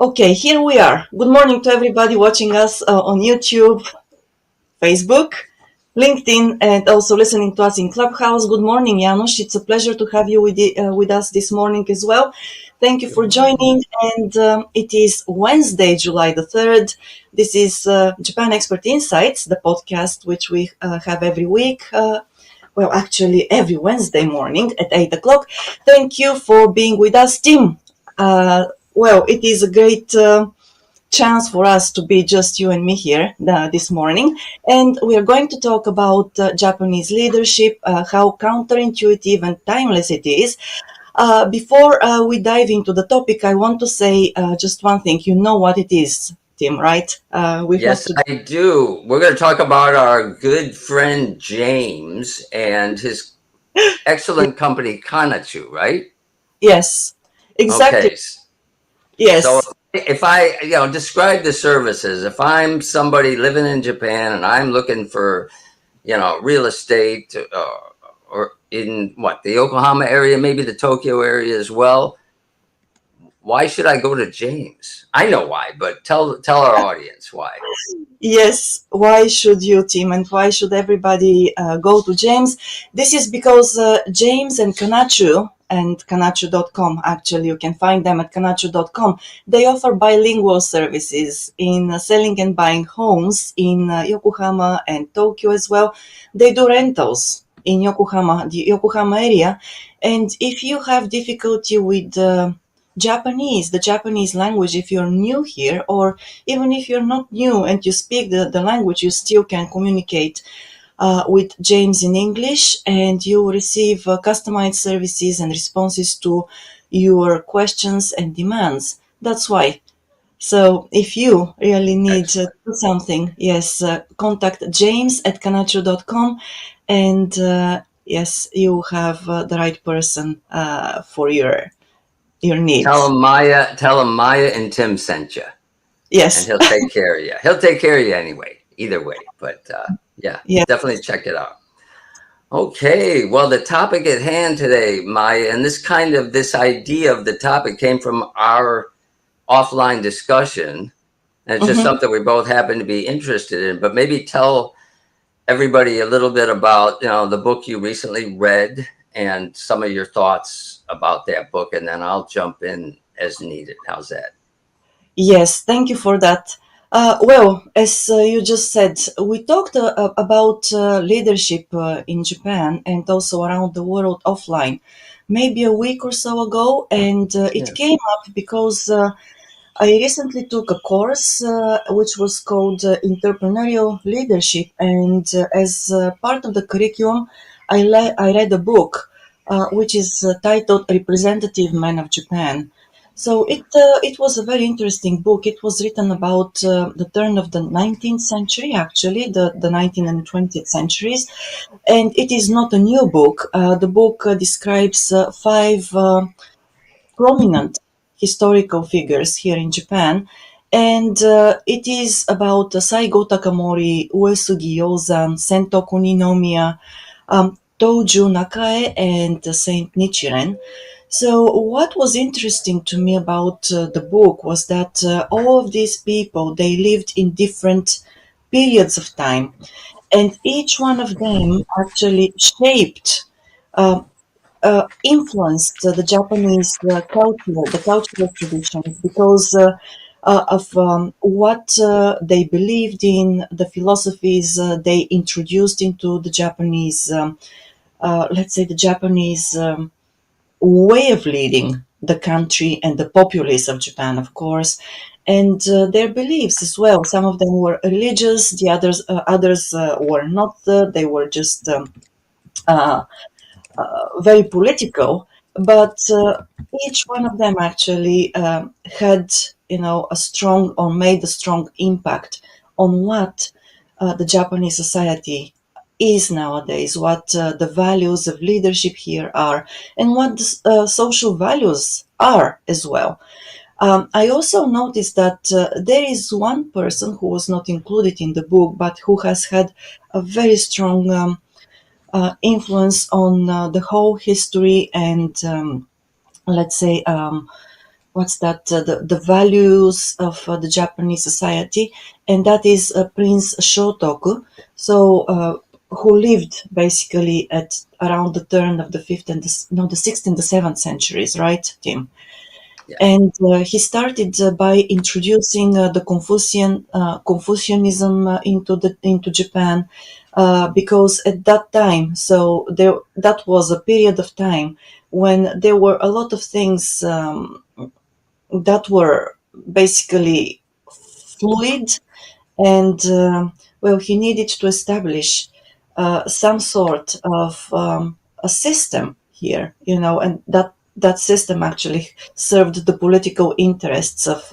Okay, here we are. Good morning to everybody watching us on YouTube, Facebook, LinkedIn, and also listening to us in Clubhouse. Good morning, Janusz. It's a pleasure to have you with us this morning as well. Thank you Good for morning. joining. And it is Wednesday, July the 3rd. This is Japan Expert Insights, the podcast which we have every week. Well, actually, every Wednesday morning at 8 o'clock. Thank you for being with us, Tim. Well, it is a great chance for us to be just you and me here this morning. And we are going to talk about Japanese leadership, how counterintuitive and timeless it is. Before we dive into the topic, I want to say just one thing. You know what it is, Tim, right? We have Yes, to. I do. We're going to talk about our good friend James and his excellent company, Kanchu, right? Yes, exactly. Okay. So Yes. if I, describe the services, if I'm somebody living in Japan and I'm looking for, real estate or in the Yokohama area, maybe the Tokyo area as well, why should I go to James? I know why, but tell our audience why. Yes, why should you, Tim, and why should everybody go to James? This is because James and Kanachu and Kanachu.com, actually, you can find them at Kanachu.com. They offer bilingual services in selling and buying homes in Yokohama and Tokyo as well. They do rentals in Yokohama, the Yokohama area. And if you have difficulty with the Japanese language, if you're new here, or even if you're not new and you speak the language, you still can communicate with James in English, and you receive customized services and responses to your questions and demands. That's why. So if you really need Excellent. something, yes, contact James at kanachu.com, and yes, you have the right person for your needs. Tell him Maya and Tim sent you, and Yes. he'll take care of you. He'll take care of you anyway, either way. But yeah, Yeah. definitely check it out. Okay, well, the topic at hand today, Maya, and this idea of the topic came from our offline discussion, and it's just Mhm. something we both happen to be interested in. But maybe tell everybody a little bit about the book you recently read and some of your thoughts about that book, and then I'll jump in as needed. How's that? Yes, thank you for that. Well, as you just said, we talked about leadership in Japan and also around the world offline, maybe a week or so ago, and it Yes. came up because I recently took a course which was called Entrepreneurial Leadership, and as part of the curriculum, I read a book which is titled Representative Men of Japan. So it was a very interesting book. It was written about the turn of the 19th century, actually, the 19th and 20th centuries, and it is not a new book. The book describes five prominent historical figures here in Japan, and it is about Saigo Takamori, Uesugi Yozan, Sento Kuninomiya, Toju Nakae, and Saint Nichiren. So, what was interesting to me about the book was that all of these people they lived in different periods of time, and each one of them actually shaped, um, influenced the Japanese culture, the cultural traditions, because of what they believed in, the philosophies they introduced into the Japanese, let's say, the Japanese way of leading the country and the populace of Japan, of course, and their beliefs as well. Some of them were religious, the others were not. They were just uh, very political, but each one of them actually had, a strong or made a strong impact on what the Japanese society is nowadays, what the values of leadership here are, and what the social values are as well. I also noticed that there is one person who was not included in the book, but who has had a very strong influence on the whole history and let's say what's that, the values of the Japanese society, and that is Prince Shotoku. So who lived basically at around the turn of the fifth and the sixth and the seventh centuries, right, Tim? Yeah. And he started by introducing the Confucianism into Japan, because at that time, so there that was a period of time when there were a lot of things that were basically fluid, and well, he needed to establish some sort of a system here, and that system actually served the political interests of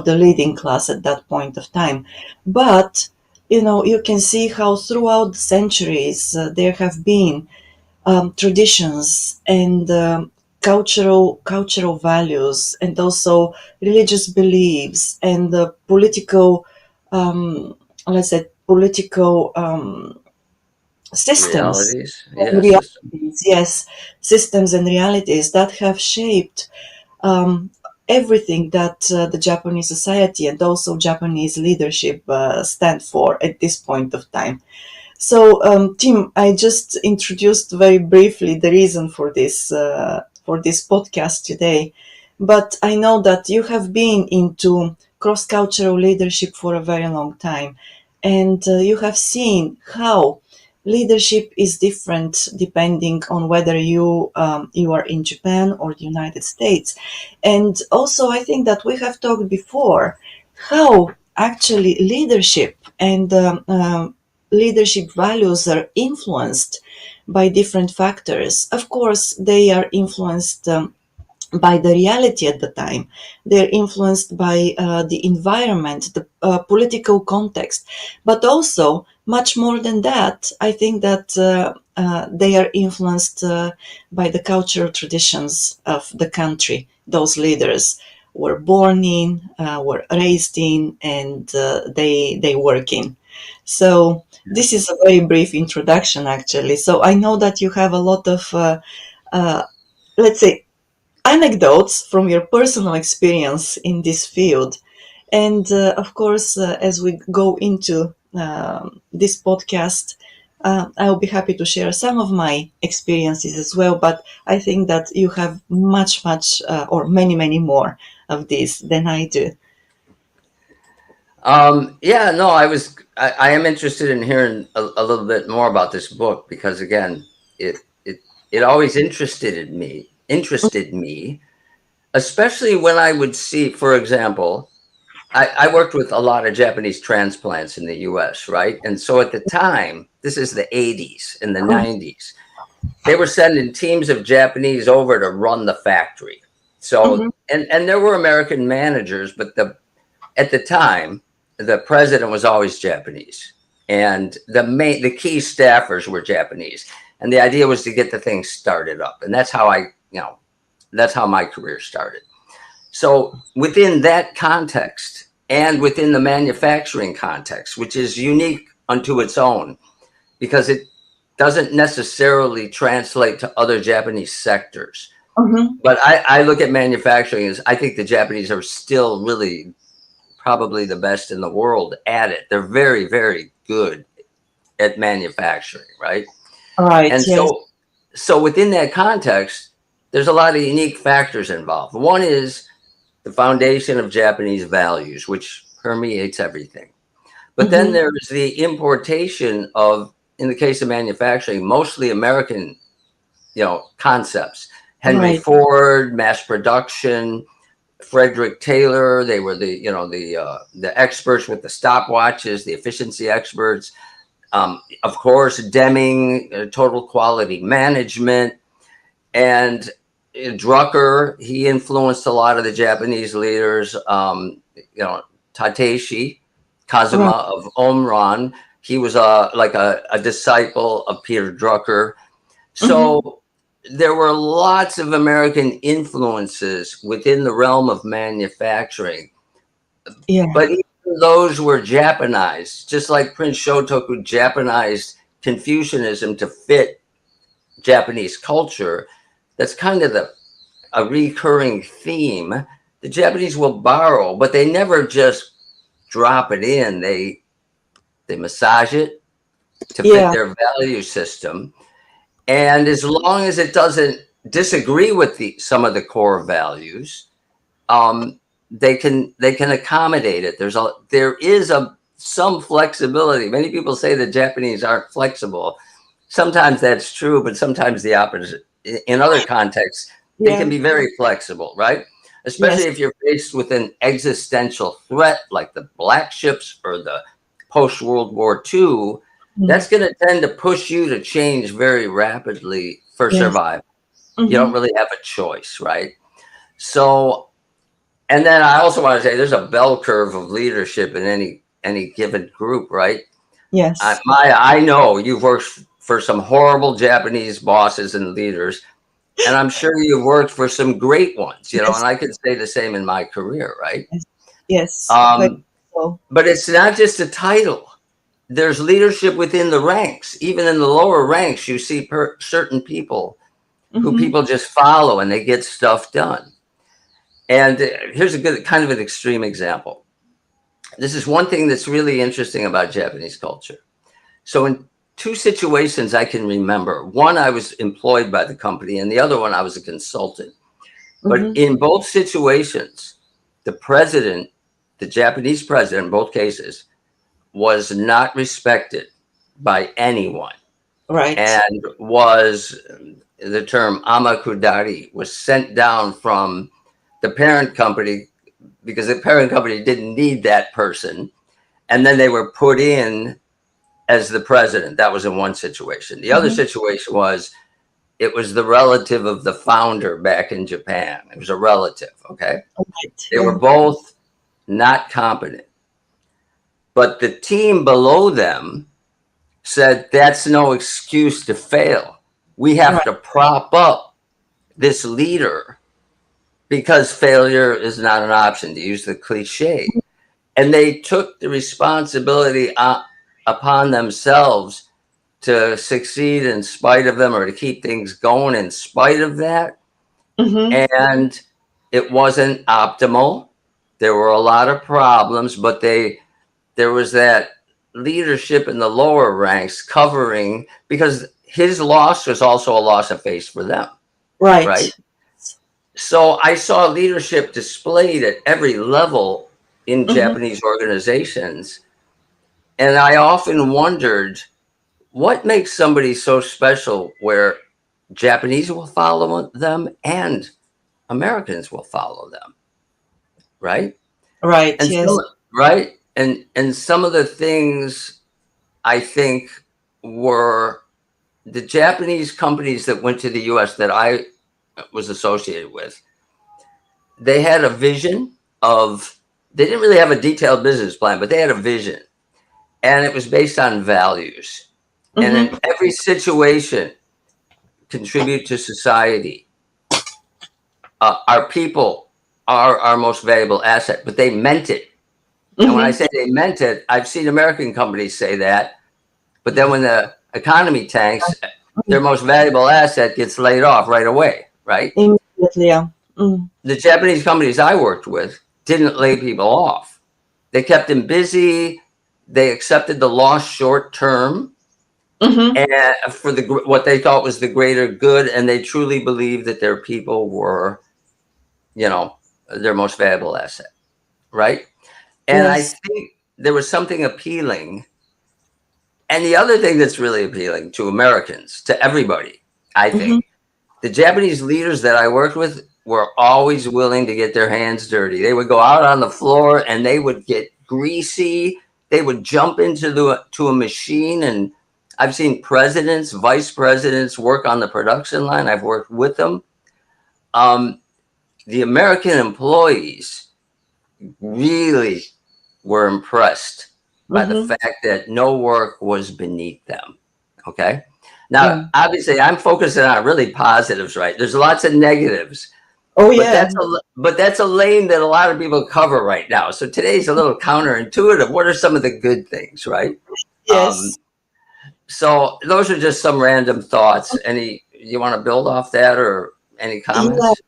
the leading class at that point of time. But you can see how throughout the centuries there have been traditions and cultural values, and also religious beliefs, and the political, um, let's say, political systems Realities. and Yeah. System. realities. Yes, systems and realities that have shaped um, everything that the Japanese society and also Japanese leadership stand for at this point of time. So, Tim, I just introduced very briefly the reason for this podcast today, but I know that you have been into cross-cultural leadership for a very long time, and you have seen how leadership is different depending on whether you are in Japan or the United States. And also, I think that we have talked before how actually leadership and leadership values are influenced by different factors. Of course, they are influenced by the reality at the time. They're influenced by the environment, the political context, but also much more than that. I think that they are influenced by the cultural traditions of the country. Those leaders were born in, were raised in, and they work in. So this is a very brief introduction, actually. So I know that you have a lot of, uh, let's say, anecdotes from your personal experience in this field. And of course, as we go into this podcast, I'll be happy to share some of my experiences as well. But I think that you have much, or many more of these than I do. Yeah, no, I am interested in hearing a little bit more about this book because again, it it it always interested me, especially when I would see, for example, I worked with a lot of Japanese transplants in the US, right? And so at the time, this is the 80s and the 90s, they were sending teams of Japanese over to run the factory. So Mhm. and there were American managers, but the at the time, the president was always Japanese, and the key staffers were Japanese, and the idea was to get the thing started up, and that's how that's how my career started. So within that context, and within the manufacturing context, which is unique unto its own, because it doesn't necessarily translate to other Japanese sectors. Mhm. But I look at manufacturing as I think the Japanese are still really probably the best in the world at it. They're very good at manufacturing, right? Right. And Yes. so within that context, there's a lot of unique factors involved. One is the foundation of Japanese values, which permeates everything. But then Mhm. there's the importation of, in the case of manufacturing, mostly American, concepts. Henry Right. Ford, mass production, Frederick Taylor. They were the experts with the stopwatches, the efficiency experts. Of course, Deming, total quality management, and Drucker. He influenced a lot of the Japanese leaders. Tateshi Kazuma Right. of Omron. He was like a disciple of Peter Drucker. Mhm. So there were lots of American influences within the realm of manufacturing, Yeah. but even those were Japanized, just like Prince Shotoku Japanized Confucianism to fit Japanese culture. That's kind of a recurring theme. The Japanese will borrow, but they never just drop it in. They massage it to fit Yeah. their value system. And as long as it doesn't disagree with some of the core values, um, they can accommodate it. There is some flexibility. Many people say the Japanese aren't flexible. Sometimes that's true, but sometimes the opposite. In other contexts, they Yeah. can be very flexible, right? Especially Yes. if you're faced with an existential threat like the black ships or the post World War II. Mm. That's going to tend to push you to change very rapidly for Yes. survival. You don't Mm-hmm. really have a choice, right? So, and then I also want to say there's a bell curve of leadership in any given group, right? Yes. I know you've worked for some horrible Japanese bosses and leaders, and I'm sure you've worked for some great ones, and Yes. I could say the same in my career, right? Yes. Yes. Very Um, so. but it's not just a title. There's leadership within the ranks. Even in the lower ranks, you see certain people who Mm-hmm. people just follow and they get stuff done. And here's a good kind of an extreme example. This is one thing that's really interesting about Japanese culture. So in two situations I can remember, one I was employed by the company and the other one I was a consultant. But Mm-hmm. in both situations, the president, the Japanese president in both cases, was not respected by anyone Right. and was the term amakudari was sent down from the parent company because the parent company didn't need that person. And then they were put in as the president. That was in one situation. The other Mm-hmm. situation was it was the relative of the founder back in Japan. It was a relative. Okay. Right. They were Yeah. both not competent. But the team below them said that's no excuse to fail. We have Right. to prop up this leader because failure is not an option, to use the cliche. And they took the responsibility upon themselves to succeed in spite of them or to keep things going in spite of that. Mm-hmm. And it wasn't optimal. There were a lot of problems, but there was that leadership in the lower ranks covering because his loss was also a loss of face for them, right? Right. So I saw leadership displayed at every level in Mm-hmm. Japanese organizations. And I often wondered what makes somebody so special where Japanese will follow them and Americans will follow them, right? Right. And some Yes. right? And some of the things I think were the Japanese companies that went to the US that I was associated with. They had a vision of they didn't really have a detailed business plan, but they had a vision and it was based on values. And Mm-hmm. in every situation, contribute to society. Our people are our most valuable asset, but they meant it. And when I Mm-hmm. say they meant it, I've seen American companies say that, but then when the economy tanks, their most valuable asset gets laid off right away, right? Immediately. Yeah. Mm. The Japanese companies I worked with didn't lay people off. They kept them busy. They accepted the loss short term Mm-hmm. and for what they thought was the greater good, and they truly believed that their people were, you know, their most valuable asset, right? And I Yes. think there was something appealing. And the other thing that's really appealing to Americans, to everybody, I Mm-hmm. think, the Japanese leaders that I worked with were always willing to get their hands dirty. They would go out on the floor and they would get greasy. They would jump into to a machine. And I've seen presidents, vice presidents work on the production line. I've worked with them. Um, the American employees really were impressed by the Mm-hmm. fact that no work was beneath them. Okay. Now, Yeah. obviously, I'm focusing on really positives, right? There's lots of negatives, Oh but yeah. that's a lane that a lot of people cover right now. So today's a little counterintuitive. What are some of the good things, right? Yes. So those are just some random thoughts. Any you want to build off that or any Yeah. comments?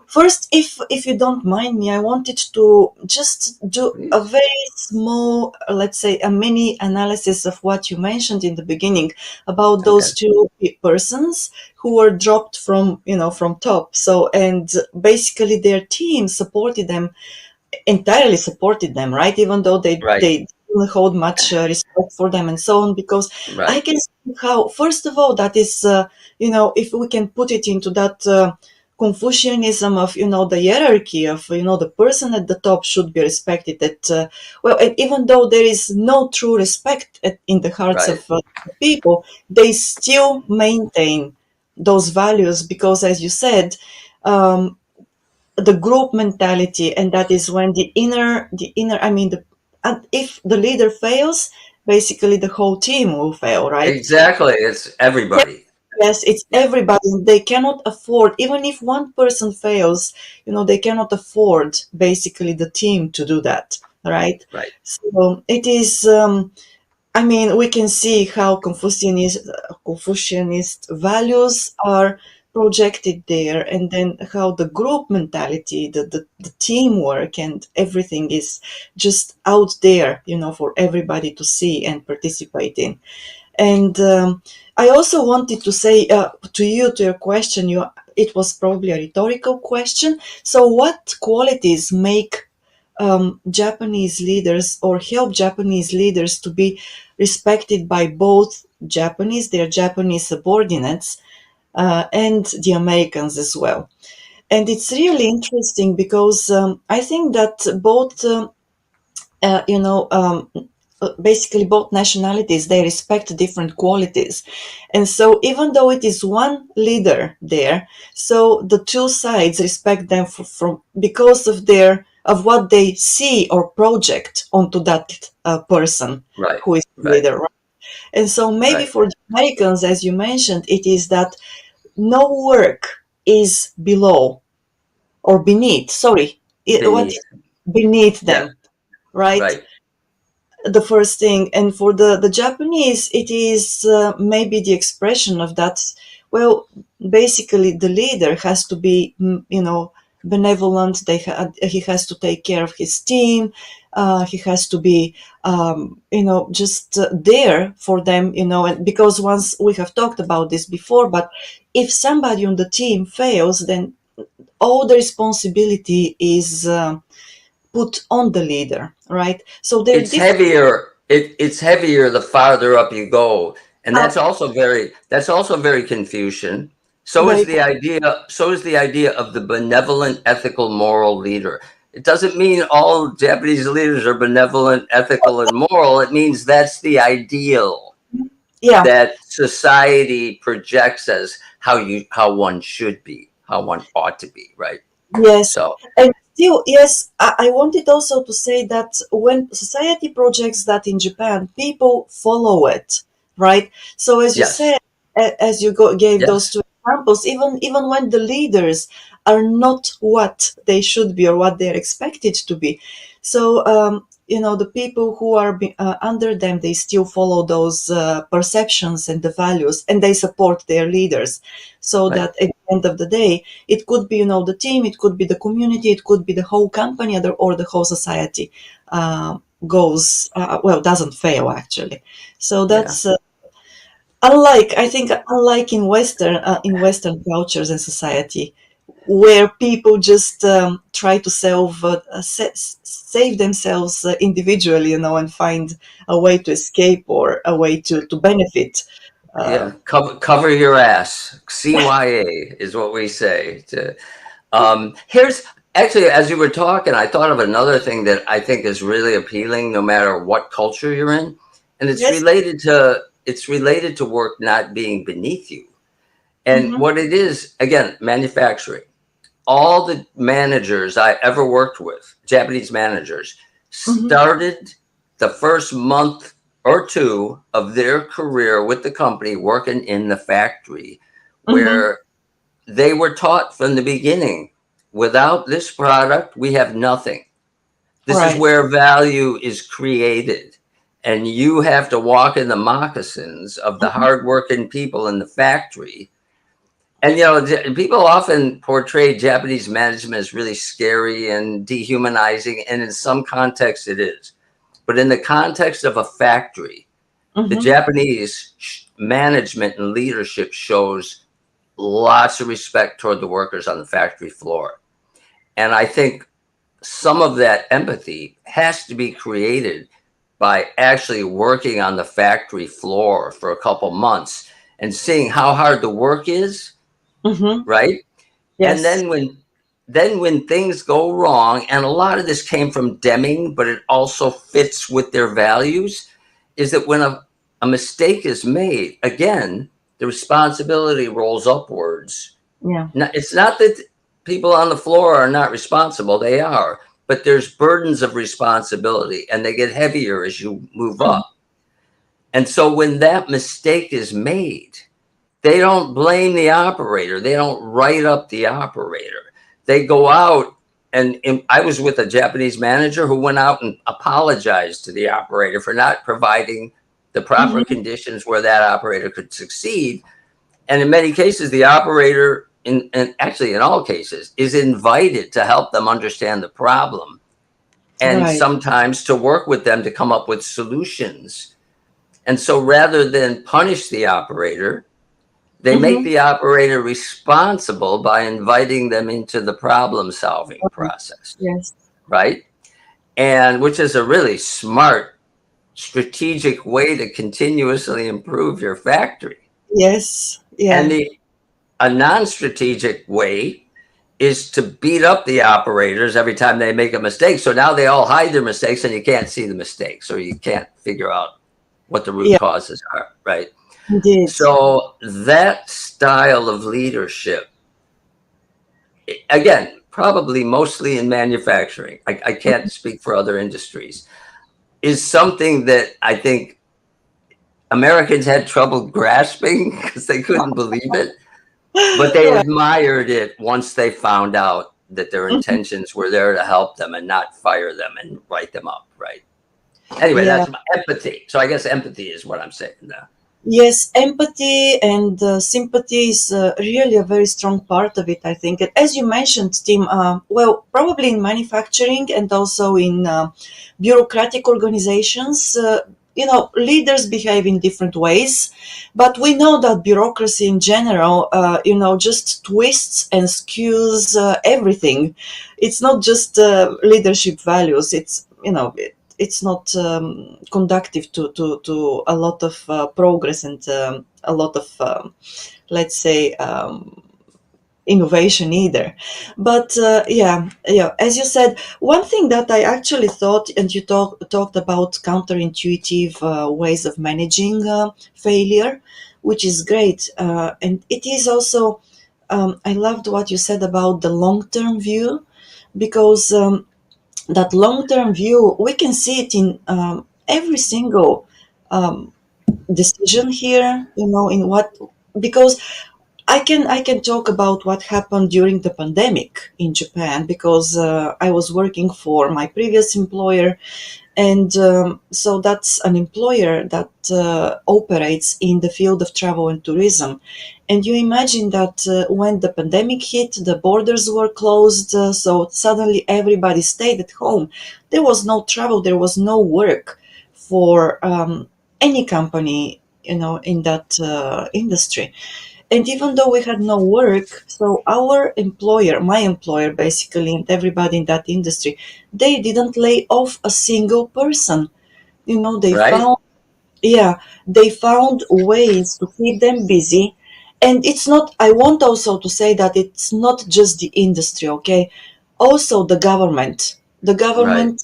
First, if you don't mind me, I wanted to just do a Please. very small, let's say, a mini analysis of what you mentioned in the beginning about Okay. those two persons who were dropped from, from top. So, and basically their team supported them, entirely supported them, right? Even though Right. they didn't hold much respect for them and so on, because I Right. can see how, first of all, that is, if we can put it into that Confucianism of, the hierarchy of, the person at the top should be respected. That well, and even though there is no true respect in the hearts Right. of people, they still maintain those values because, as you said. Um, the group mentality, and that is when the inner, I mean, and if the leader fails, basically the whole team will fail, right? Exactly. It's everybody. Yes, it's Yeah. everybody. They cannot afford, even if one person fails, they cannot afford basically the team to do that, right? Right. So it is, I mean, we can see how Confucianist values are projected there, and then how the group mentality, the teamwork, and everything is just out there, for everybody to see and participate in. And I also wanted to say to you, to your question, it was probably a rhetorical question. So, what qualities make Japanese leaders or help Japanese leaders to be respected by both their Japanese subordinates, and the Americans as well? And it's really interesting because I think that both uh, you know, um, basically both nationalities, they respect different qualities. And so even though it is one leader there, so the two sides respect them from because of what they see or project onto that person Right. who is the Right. leader, right? And so maybe Right. for the Americans, as you mentioned, it is that no work is below or beneath, sorry, what Beneath. beneath Yeah. them, right? Right. The first thing. And for the Japanese, it is maybe the expression of that. Well, basically the leader has to be benevolent. He has to take care of his team. He has to be just there for them, and because once we have talked about this before, but if somebody on the team fails, then all the responsibility is put on the leader, right? So there are It's different. heavier. It's heavier the farther up you go, and uh, that's also very Confucian. So is very the idea. So is the idea of the benevolent, ethical, moral leader. It doesn't mean all Japanese leaders are benevolent, ethical, and moral. It means that's the ideal Yeah. that society projects as how one should be, how one ought to be. Right. Yes. So And still, yes, I wanted also to say that when society projects that in Japan, people follow it, right? So as you yes, said, as you gave those yes, two examples, even when the leaders are not what they should be or what they're expected to be, so the people who are under them, they still follow those perceptions and the values, and they support their leaders, so right, that at the end of the day, it could be, the team, it could be the community, it could be the whole company, or the whole society goes well, doesn't fail actually. So yeah. that's unlike in Western cultures and society, where people just try to save themselves individually, and find a way to escape or a way to benefit. Yeah, Um, cover your ass. CYA is what we say. Here's actually, as you were talking, I thought of another thing that I think is really appealing, no matter what culture you're in, and yes. it's related to work not being beneath you. And Hmm. what it is, again, manufacturing. All the managers I ever worked with, Japanese managers, Hmm. started the first month or two of their career with the company working in the factory, Hmm. where they were taught from the beginning, without this product, we have nothing. This is Right. where value is created. And you have to walk in the moccasins of the hardworking people in the factory And people often portray Japanese management as really scary and dehumanizing, and in some contexts it is. But in the context of a factory, the Mm-hmm. Japanese management and leadership shows lots of respect toward the workers on the factory floor. And I think some of that empathy has to be created by actually working on the factory floor for a couple months and seeing how hard the work is, Mm-hmm. right? And Yes. then when things go wrong, and a lot of this came from Deming, but it also fits with their values, is that when a mistake is made, again, the responsibility rolls upwards. Yeah. Now, it's not that people on the floor are not responsible, they are, but there's burdens of responsibility and they get heavier as you move Mm-hmm. up. And so when that mistake is made, they don't blame the operator. They don't write up the operator. They go out and I was with a Japanese manager who went out and apologized to the operator for not providing the proper Mm-hmm. conditions where that operator could succeed. And in many cases, the operator, and actually in all cases, is invited to help them understand the problem and Right. sometimes to work with them to come up with solutions. And so rather than punish the operator, they make Mm-hmm. the operator responsible by inviting them into the problem solving Right. process, Yes. right? And which is a really smart, strategic way to continuously improve your factory. Yes. And Yeah. a non-strategic way is to beat up the operators every time they make a mistake. So now they all hide their mistakes and you can't see the mistakes or you can't figure out what the root Yeah. causes are, right? Indeed. So that style of leadership, again, probably mostly in manufacturing, I can't speak for other industries, is something that I think Americans had trouble grasping because they couldn't believe it, but they Right. admired it once they found out that their Mhm. intentions were there to help them and not fire them and write them up, right? Anyway, Yeah. that's my empathy. So I guess empathy is what I'm saying now. Yes, empathy and sympathy is really a very strong part of it, I think. And as you mentioned, Tim, well, probably in manufacturing and also in bureaucratic organizations, leaders behave in different ways. But we know that bureaucracy in general, just twists and skews everything. It's not just leadership values. It's not conductive to a lot of progress and a lot of let's say innovation either. But yeah, as you said, one thing that I actually thought, and you talked about counterintuitive ways of managing failure, which is great, and it is also I loved what you said about the long-term view, because that long-term view, we can see it in every single um, decision here, in what, because I can talk about what happened during the pandemic in Japan, because I was working for my previous employer, and so that's an employer that operates in the field of travel and tourism. And you imagine that when the pandemic hit, the borders were closed, so suddenly everybody stayed at home. There was no travel, there was no work for any company, in that industry. And even though we had no work, so our employer, my employer basically, and everybody in that industry, they didn't lay off a single person. They Right? found, yeah, they found ways to keep them busy. And it's not, I want also to say that it's not just the industry, okay? Also the government. The Right. government,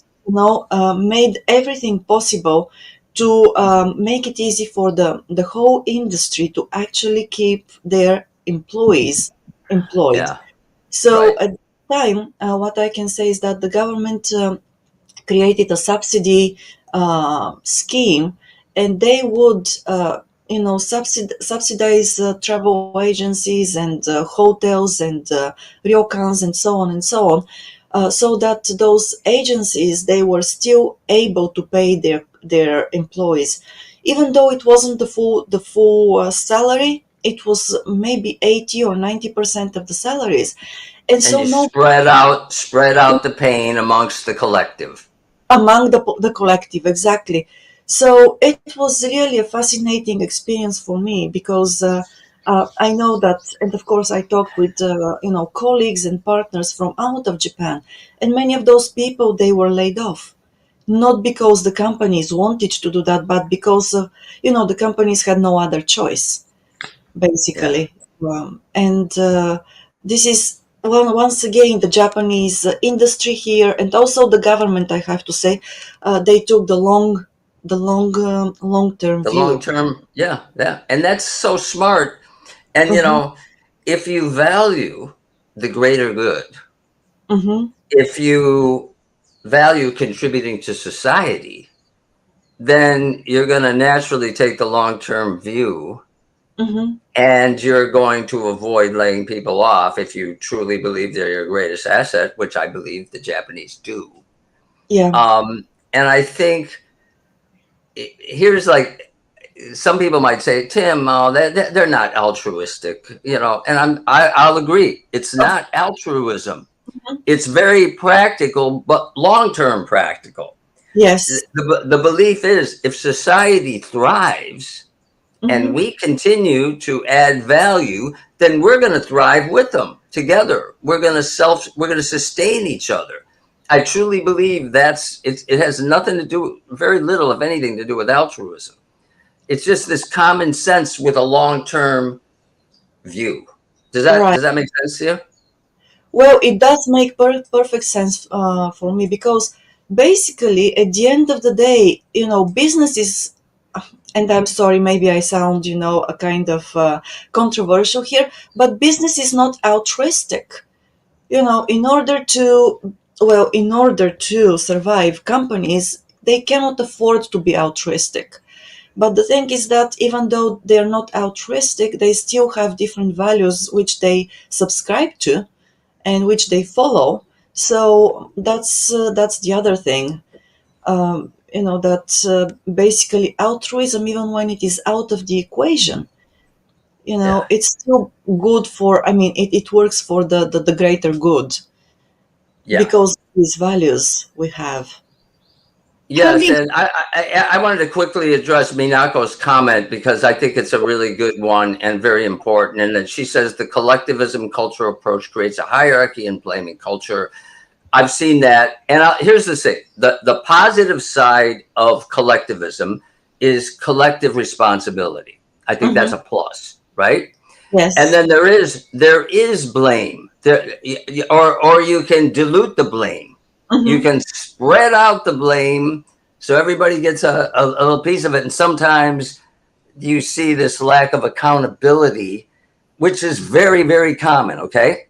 made everything possible to make it easy for the whole industry to actually keep their employees employed. Yeah. So Right. at the time, what I can say is that the government created a subsidy scheme, and they would subsidize travel agencies and hotels and ryokans and so on and so on, so that those agencies, they were still able to pay their employees, even though it wasn't the full salary. it was maybe 80 or 90% of the salaries. And And so you no, spread out the pain amongst the collective. among the collective, exactly. So it was really a fascinating experience for me because I know that, and of course I talked with colleagues and partners from out of Japan, and many of those people, they were laid off, not because the companies wanted to do that, but because the companies had no other choice, Yeah. basically. And this is, well, once again, the Japanese industry here, and also the government, I have to say, they took long term The long view. term, yeah, yeah. And that's so smart. And Mm-hmm, if you value the greater good, mm-hmm, if you value contributing to society, then you're going to naturally take the long term view, mm-hmm. and you're going to avoid laying people off if you truly believe they're your greatest asset, which I believe the Japanese do. Yeah, And I think here's like, some people might say, Tim, oh, they're not altruistic, and I'll agree. It's of, not altruism. It's very practical, but long-term practical. yes, The belief is if society thrives and mm-hmm, we continue to add value, then we're going to thrive with them together. We're going to sustain each other. I truly believe it has nothing to do, very little, if anything, to do with altruism. It's just this common sense with a long-term view. right. Does that make sense to you? Well, it does make perfect sense for me because basically, at the end of the day, business is, and I'm sorry, maybe I sound, a kind of controversial here, but business is not altruistic. In order to survive, companies, they cannot afford to be altruistic. But the thing is that even though they're not altruistic, they still have different values which they subscribe to and which they follow. So that's the other thing. That basically altruism, even when it is out of the equation, Yeah. it's still good for. I mean, it works for the greater good Yeah. because these values we have. Yes, Having and I wanted to quickly address Minako's comment because I think it's a really good one and very important. And then she says the collectivism cultural approach creates a hierarchy in blaming culture. I've seen that, and here's the thing: the positive side of collectivism is collective responsibility. I think that's Hmm. a plus, right? And Yes. then there is blame there, or you can dilute the blame. You Hmm. can spread out the blame so everybody gets a little piece of it. And sometimes you see this lack of accountability, which is very, very common. Okay.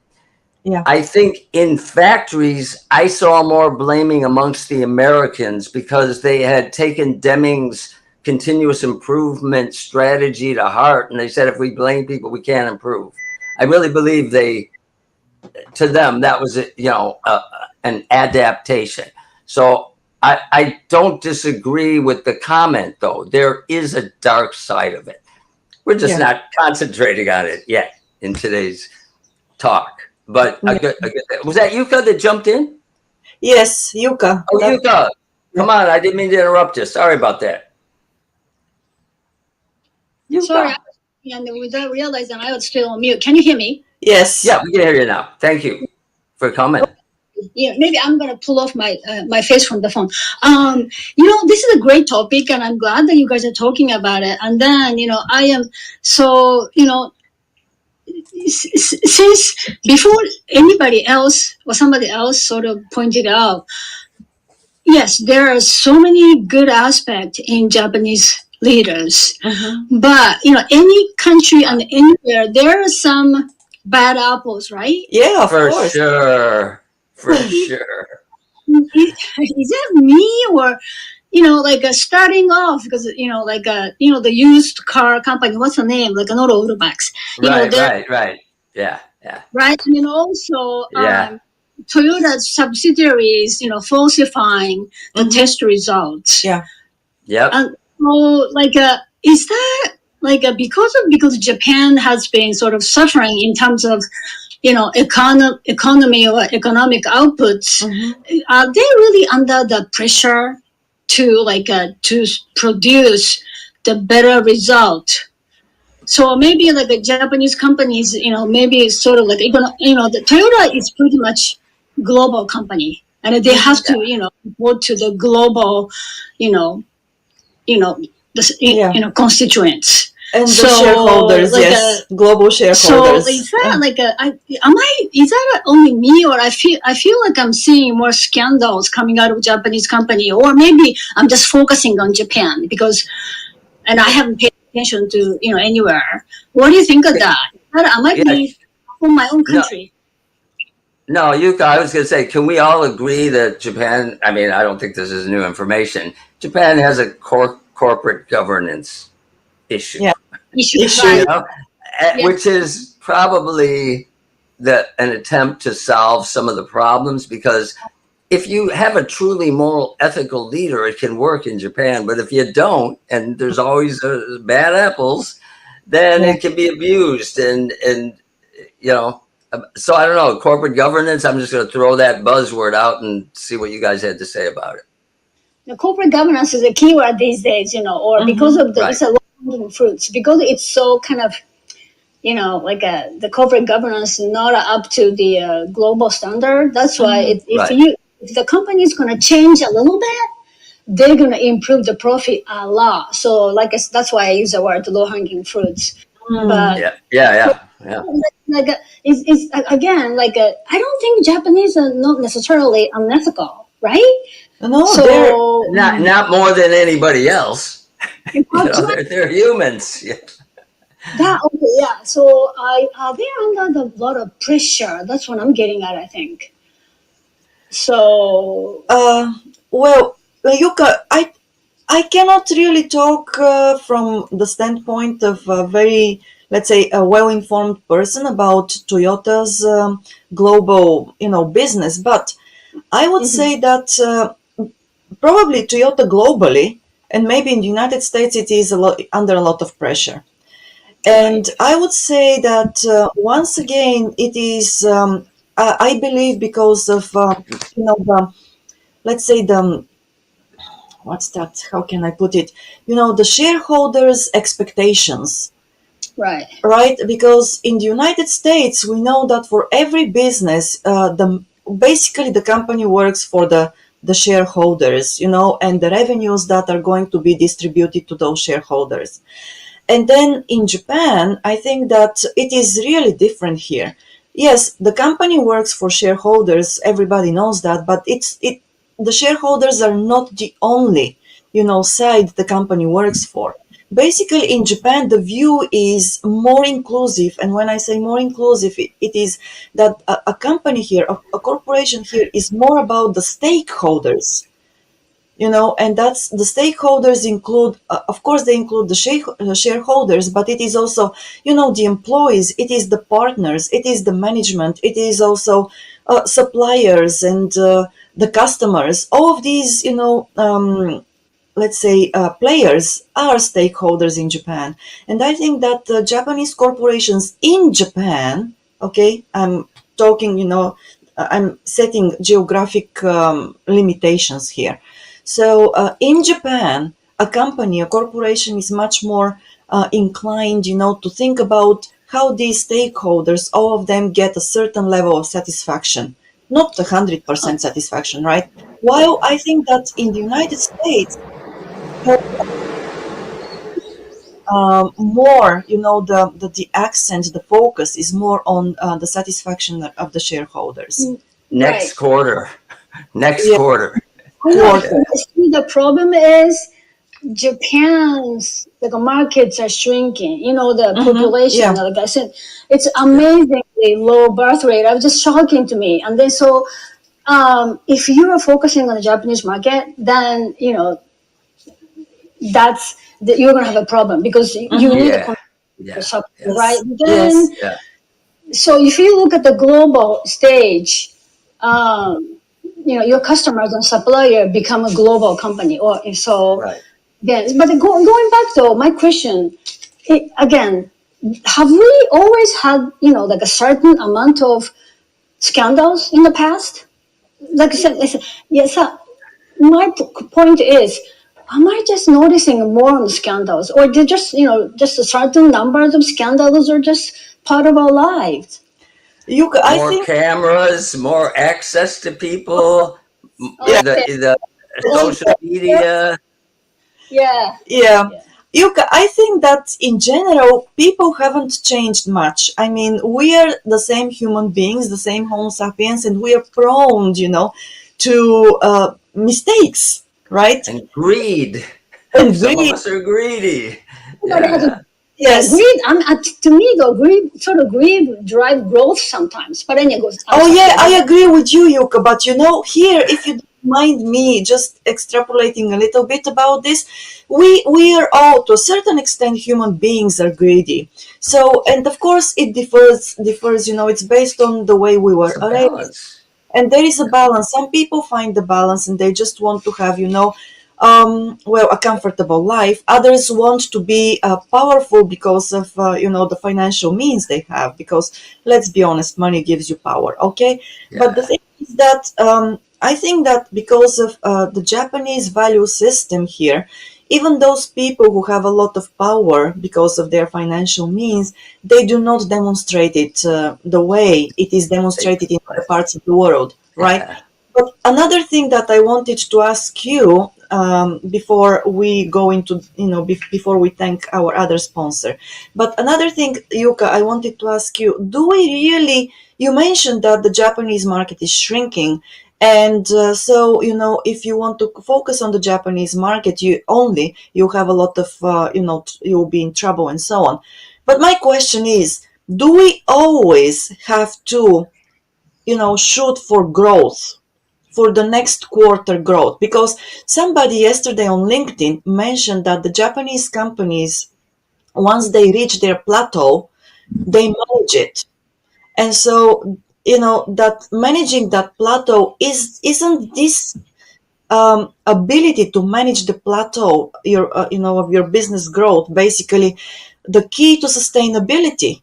Yeah. I think in factories, I saw more blaming amongst the Americans because they had taken Deming's continuous improvement strategy to heart. And they said, if we blame people, we can't improve. I really believe to them, that was, an adaptation. So I don't disagree with the comment, though. There is a dark side of it. We're just Yeah. not concentrating on it yet in today's talk. But Yeah. was that Yuka that jumped in? Yes, Yuka. Oh, That. Yuka, Yeah. come on! I didn't mean to interrupt you. Sorry about that. sorry, Yuka, and without realizing I was still on mute. Can you hear me? Yes. yeah, we can hear you now. Thank you for coming. Yeah, maybe I'm gonna pull off my face from the phone. This is a great topic, and I'm glad that you guys are talking about it. And then, I am so since before anybody else or somebody else sort of pointed out, yes, there are so many good aspects in Japanese leaders, Hmm. but any country and anywhere there are some bad apples, right? Yeah, of For course. sure, for sure. Is that me or like starting off because the used car company, what's the name, like another autobacks, Right, they're right, right. Yeah, yeah, right, and then also yeah. Toyota subsidiaries falsifying the Hmm. test results. Yeah. Yep. And so, is that because Japan has been sort of suffering in terms of economy or economic outputs, are they really under the pressure to produce the better result? So maybe like the Japanese companies, maybe sort of like the Toyota is pretty much global company, and they have to go to the global, constituents. And the shareholders, yes, global shareholders. So is that is that only me, or I feel like I'm seeing more scandals coming out of Japanese company, or maybe I'm just focusing on Japan and I haven't paid attention to anywhere. What do you think of that? I might be from my own country. No, Yuka, I was going to say, can we all agree that Japan, I mean, I don't think this is new information. Japan has a corporate governance issue. Yeah. Which is probably an attempt to solve some of the problems, because if you have a truly moral, ethical leader, it can work in Japan. But if you don't, and there's always bad apples, then it can be abused. And so I don't know, corporate governance, I'm just going to throw that buzzword out and see what you guys had to say about it. The corporate governance is a keyword these days, or because of it's a low-hanging fruits, because it's so kind of, the corporate governance is not up to the global standard. That's why if the company is going to change a little bit, they're going to improve the profit a lot. So that's why I use the word low-hanging fruits. But it's again, I don't think Japanese are not necessarily unethical, right? No, so not more than anybody else. They're humans. Yeah. So they're under a lot of pressure. That's what I'm getting at, I think. So well, Yuka, I cannot really talk from the standpoint of a very, let's say, a well-informed person about Toyota's global, business. But I would say that probably Toyota globally, and maybe in the United States, it is under a lot of pressure. And I would say that once again, it is, I believe, because of, let's say what's that? How can I put it? The shareholders' expectations. Right? Because in the United States, we know that for every business, basically the company works for the shareholders, and the revenues that are going to be distributed to those shareholders. And then in Japan, I think that it is really different here. Yes, the company works for shareholders. Everybody knows that, but the shareholders are not the only, side the company works for. Basically, in Japan, the view is more inclusive. And when I say more inclusive, it is that a company here, a corporation here, is more about the stakeholders. And that's the stakeholders include, of course, they include the shareholders, but it is also, the employees, it is the partners, it is the management, it is also suppliers and the customers. All of these, let's say, players are stakeholders in Japan. And I think that Japanese corporations in Japan, okay, I'm talking, I'm setting geographic limitations here. So in Japan, a corporation is much more inclined, to think about how these stakeholders, all of them, get a certain level of satisfaction, not 100% satisfaction, right? While I think that in the United States, more, the accent, the focus is more on the satisfaction of the shareholders. Next quarter. The problem is Japan's markets are shrinking. The population, like I said, it's amazingly low birth rate. It was just shocking to me. And then so if you are focusing on the Japanese market, then that's you're going to have a problem, because you need a right? Then, so if you look at the global stage, your customers and supplier become a global company, or so. Right. Yes, but going back though, my question, again, have we always had, like a certain amount of scandals in the past? Like I said, yes. My point is, am I just noticing more on scandals, or they're just, just a certain numbers of scandals are just part of our lives? I More think, cameras, more access to people, yeah, Okay. the social media. Yeah. yeah. Yeah. I think that in general, people haven't changed much. I mean, we are the same human beings, the same Homo sapiens, and we are prone, to mistakes, right? And greed. And Some of greed. us are greedy. Everybody has a, Yeah. yeah, Yes. greed. To me, though, greed drive growth sometimes. But anyway, I'm Oh sorry. yeah, Yeah, I go ahead. agree with you, Yuka. But here, if you don't mind me just extrapolating a little bit about this, we are all, to a certain extent, human beings are greedy. So, and of course, it differs. It's based on the way we were It's a raised, balance. and there is a balance. Some people find the balance, and they just want to have, well, a comfortable life. Others want to be powerful because of, the financial means they have. Because let's be honest, money gives you power, okay? But the Yeah. thing is that I think that because of the Japanese value system here, even those people who have a lot of power because of their financial means, they do not demonstrate it the way it is They demonstrated in other could. parts of the world, right? Yeah. But another thing that I wanted to ask you before we go into, before we thank our other sponsor. But another thing, Yuka, I wanted to ask you, do we really, you mentioned that the Japanese market is shrinking. And so, if you want to focus on the Japanese market, you have a lot of, you'll be in trouble and so on. But my question is, do we always have to, shoot for growth, for the next quarter growth? Because somebody yesterday on LinkedIn mentioned that the Japanese companies, once they reach their plateau, they manage it. And so, that managing that plateau isn't this ability to manage the plateau, of your business growth, basically the key to sustainability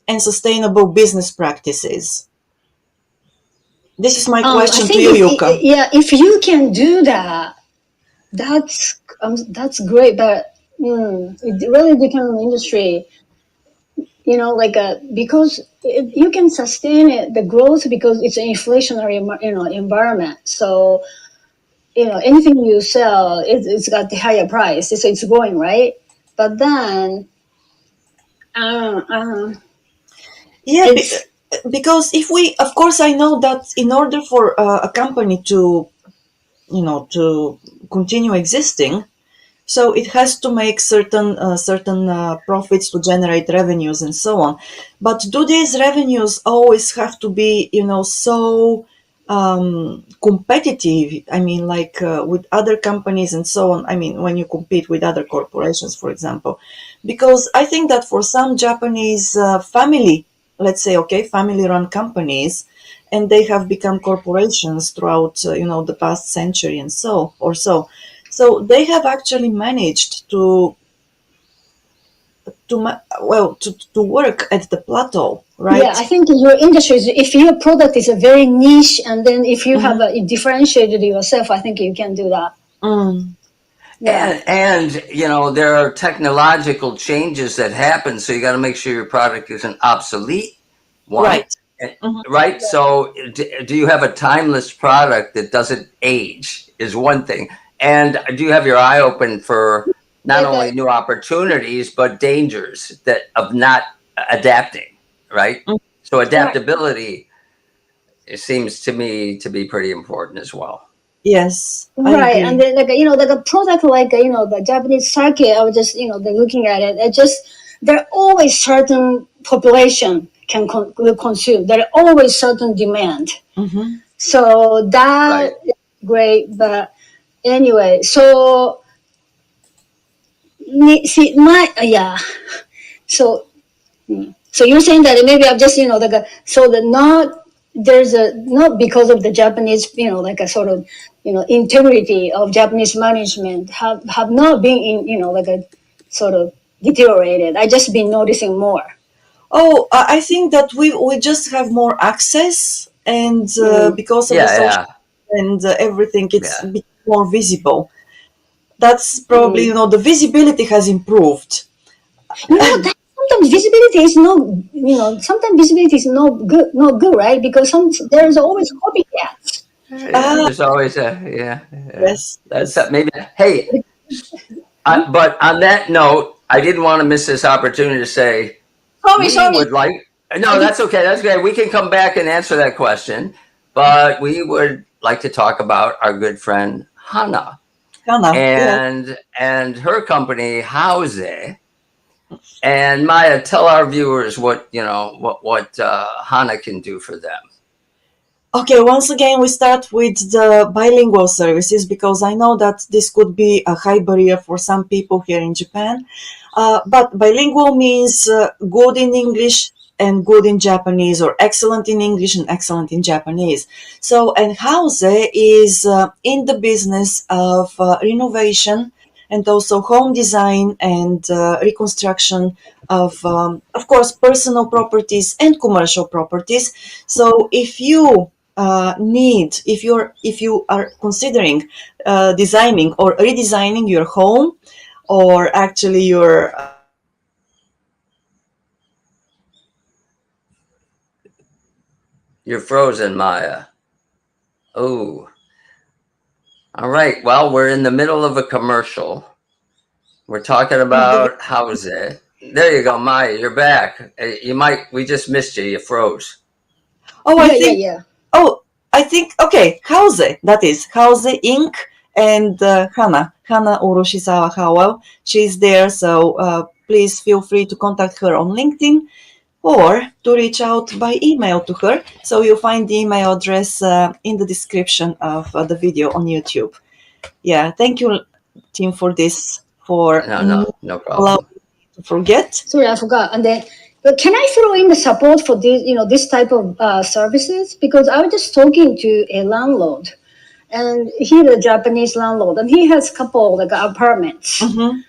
and sustainable business practices? This is my I question to think you, Yuka. if you can do that, that's great. But it really depends on the industry. Because you can sustain the growth because it's an inflationary, environment. So anything you sell, it's got the higher price, so it's going right. But then, Yeah, it's because if we, of course, I know that in order for a company to, to continue existing, so it has to make certain profits to generate revenues and so on. But do these revenues always have to be, so competitive? I mean, like with other companies and so on. I mean, when you compete with other corporations, for example, because I think that for some Japanese family, let's say, okay, family-run companies, and they have become corporations throughout, the past century and so or so. So they have actually managed to work at the plateau, yeah. right? I think in your industry, if your product is a very niche, and then if you have Mm-hmm. differentiated yourself, I think you can do that. Mm. Yeah. And there are technological changes that happen, so you got to make sure your product isn't obsolete. One, Right. Mm-hmm. right? So, do you have a timeless product that doesn't age? Is one thing. And do you have your eye open for not Like only new opportunities but dangers that of not adapting? Right. So right, adaptability, it seems to me to be pretty important as well. Yes, I right, and agree. then like a product like the Japanese sake. I was just they're looking at it. It just there are always certain population will consume. There are always certain demand. Mm-hmm. So that Right. is great. But anyway, so see my yeah. So so you're saying that maybe I'm just like so the not there's a not because of the Japanese like a sort of integrity of Japanese management have not been in like a sort of deteriorated. I just been noticing more. Oh, I think that we just have more access, and because of the Yeah, social yeah, and everything, it's yeah. more visible. That's probably, Mm. the visibility has improved. That sometimes visibility is no, sometimes visibility is no good, right? Because there's always copycats. Yeah, Ah, there's always a yeah. yes, That's yes. maybe. Hey, but on that note, I didn't want to miss this opportunity to say Sorry, we sorry. would like. I No, did. that's okay. That's great. We can come back and answer that question, but we would like to talk about our good friend Hana Hannah, yes. and her company Houze. And Maya, tell our viewers what Hana can do for them. Okay, once again, we start with the bilingual services because I know that this could be a high barrier for some people here in Japan. But bilingual means good in English and good in Japanese, or excellent in English and excellent in Japanese. So, and Hause is in the business of renovation and also home design and reconstruction of course, personal properties and commercial properties. So, if you are considering designing or redesigning your home, or actually your You're frozen, Maya. Oh, all right. Well, we're in the middle of a commercial. We're talking the about How's it? There you go, Maya. You're back. You might. We just missed you. You froze. oh I Yeah, yeah, think yeah. oh I think okay, Houze, that is Houze Inc. And Hannah Uroshizawa Howell, she's there, so please feel free to contact her on LinkedIn or to reach out by email to her. So you'll find the email address in the description of the video on YouTube. Yeah, thank you, Tim, for this, for No, not no allowing problem. me to forget. Sorry, I forgot. And then, but can I throw in the support for this type of services? Because I was just talking to a landlord, and he's a Japanese landlord, and he has a couple like apartments, Mm-hmm.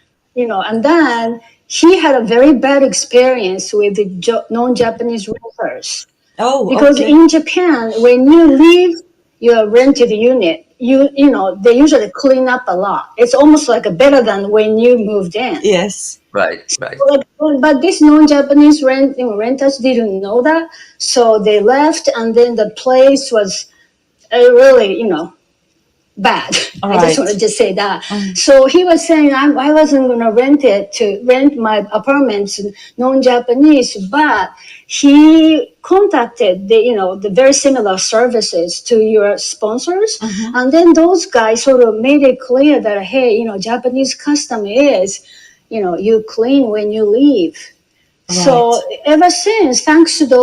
and then he had a very bad experience with the non-Japanese renters. Oh, Because okay. in Japan, when you leave your rented unit, they usually clean up a lot. It's almost like a better than when you moved in. Yes. Right, right. But these non-Japanese renters didn't know that, so they left, and then the place was really, bad. All I just want to right. just say that. Mm. So he was saying I wasn't going to rent my apartments non-Japanese, but he contacted the very similar services to your sponsors, Mm-hmm. and then those guys sort of made it clear that hey, Japanese custom is, you clean when you leave. So Right. ever since, thanks to the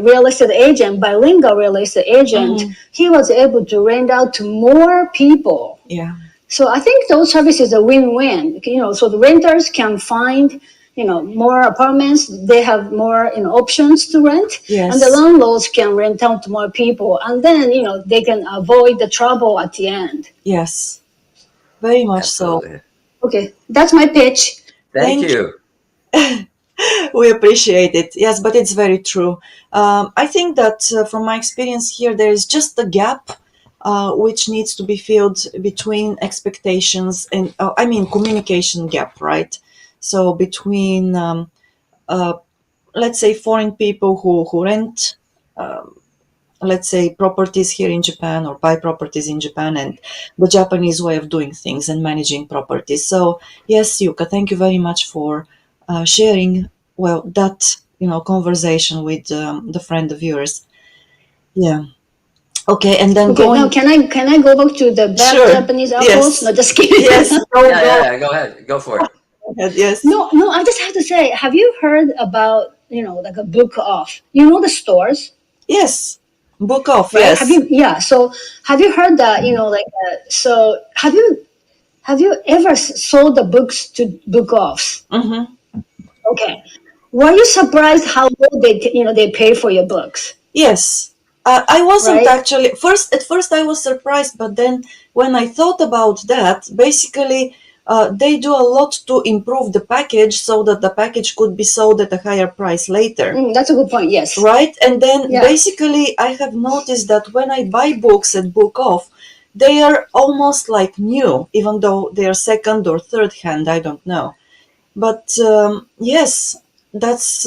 real estate agent, bilingual real estate agent, Mm-hmm. he was able to rent out to more people. Yeah. So I think those services are win-win. So the renters can find more apartments. They have more options to rent, and the Yes. landlords can rent out to more people, and then they can avoid the trouble at the end. Yes. Very much so. Absolutely. Okay, that's my pitch. Thank Thank you. you. We appreciate it. Yes, but it's very true. I think that from my experience here, there is just a gap which needs to be filled between expectations and, I mean, communication gap, right? So between, uh, let's say, foreign people who rent, let's say, properties here in Japan or buy properties in Japan, and the Japanese way of doing things and managing properties. So yes, Yuka, thank you very much for sharing, well, that, conversation with the friend of yours. Yeah. Okay, and then Okay, now going. can I go back to the bad Sure. Japanese apples? No, Yes. just kidding. Yes. Go, Yeah, go yeah, yeah. Go ahead. Go for it. ahead. Yes. No, no, I just have to say, have you heard about like a book off? The stores, Yes. Book off. right? Have Yes. you? Yeah. So have you heard that? So have you ever sold the books to book offs? Mm-hmm. Okay. Were you surprised how low they pay for your books, Yes, I wasn't right? actually first. At first, I was surprised, but then when I thought about that, basically, they do a lot to improve the package so that the package could be sold at a higher price later. That's a good point. Yes. Right? And then Yeah. basically I have noticed that when I buy books at Book Off, they are almost like new, even though they are second or third hand, I don't know. But yes, that's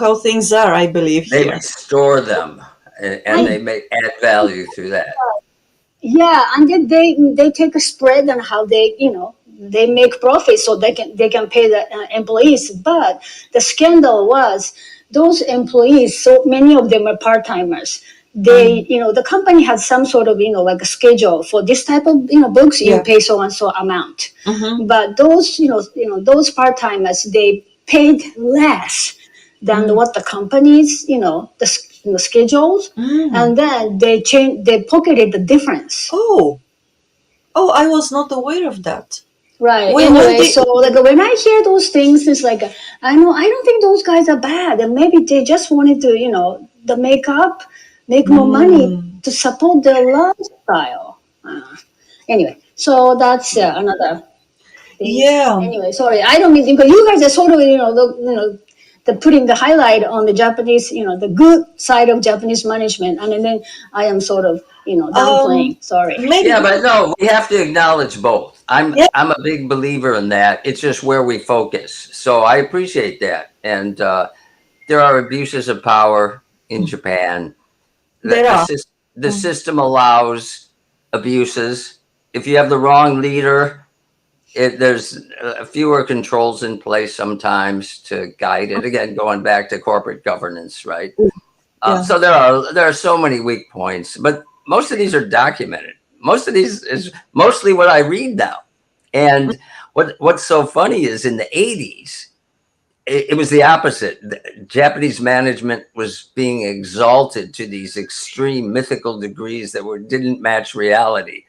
how things are, I believe, They here. restore them, and they may add value through that. Yeah, and then they take a spread on how they make profit so they can pay the employees. But the scandal was those employees, so many of them are part timers. They the company had some sort of like a schedule for this type of books. You Yeah. pay so and so amount. Mm-hmm. But those those part timers, they paid less than what the companies the schedules, and then they pocketed the difference. Oh, I was not aware of that. Right. When Anyway, they, so like when I hear those things, it's like I don't think those guys are bad, and maybe they just wanted to the make more money to support their lifestyle. Anyway, so that's another thing. yeah, Anyway, sorry, I don't mean because you guys are sort of the putting the highlight on the Japanese, the good side of Japanese management, and then I am sort of downplaying. Sorry. maybe, Yeah, but no, we have to acknowledge both. I'm yeah, I'm a big believer in that. It's just where we focus. So I appreciate that. And there are abuses of power in Japan. there are. The system allows abuses. If you have the wrong leader, there's fewer controls in place sometimes to guide it. Again, going back to corporate governance, right? Yeah. So there are so many weak points, but most of these are documented. Most of these is mostly what I read now. And what's so funny is in the 80s, it was the opposite. The Japanese management was being exalted to these extreme mythical degrees that didn't match reality.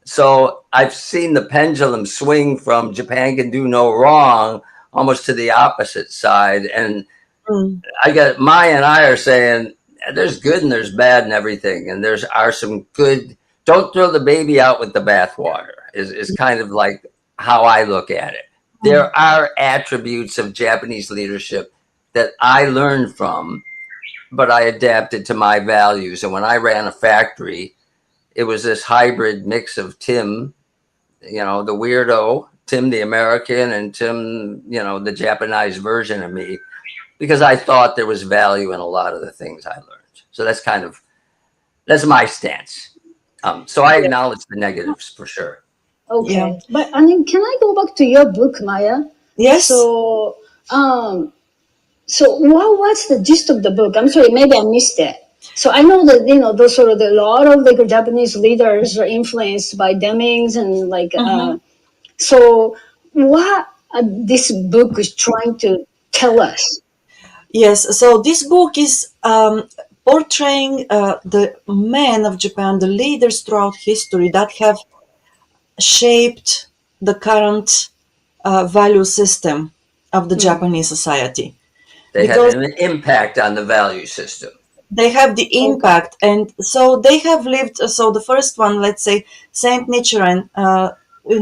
So I've seen the pendulum swing from Japan can do no wrong almost to the opposite side. And I got Maya and I are saying there's good and there's bad and everything. And there's are some good. Don't throw the baby out with the bathwater is kind of like how I look at it. There are attributes of Japanese leadership that I learned from, but I adapted to my values. And when I ran a factory, it was this hybrid mix of Tim, the weirdo, Tim the American, and Tim, the Japanese version of me, because I thought there was value in a lot of the things I learned. So that's my stance. So I acknowledge the negatives for sure. Okay, Yeah. but I mean, can I go back to your book, Maya? Yes. So, so what was the gist of the book? I'm sorry, maybe I missed it. So I know that those sort of a lot of like Japanese leaders are influenced by Demings and like so what this book is trying to tell us. Yes, so this book is portraying the men of Japan, the leaders throughout history that have shaped the current value system of the Japanese society. They had Because an impact on the value system. they have the impact, and so they have lived. So the first one, let's say Saint Nichiren, he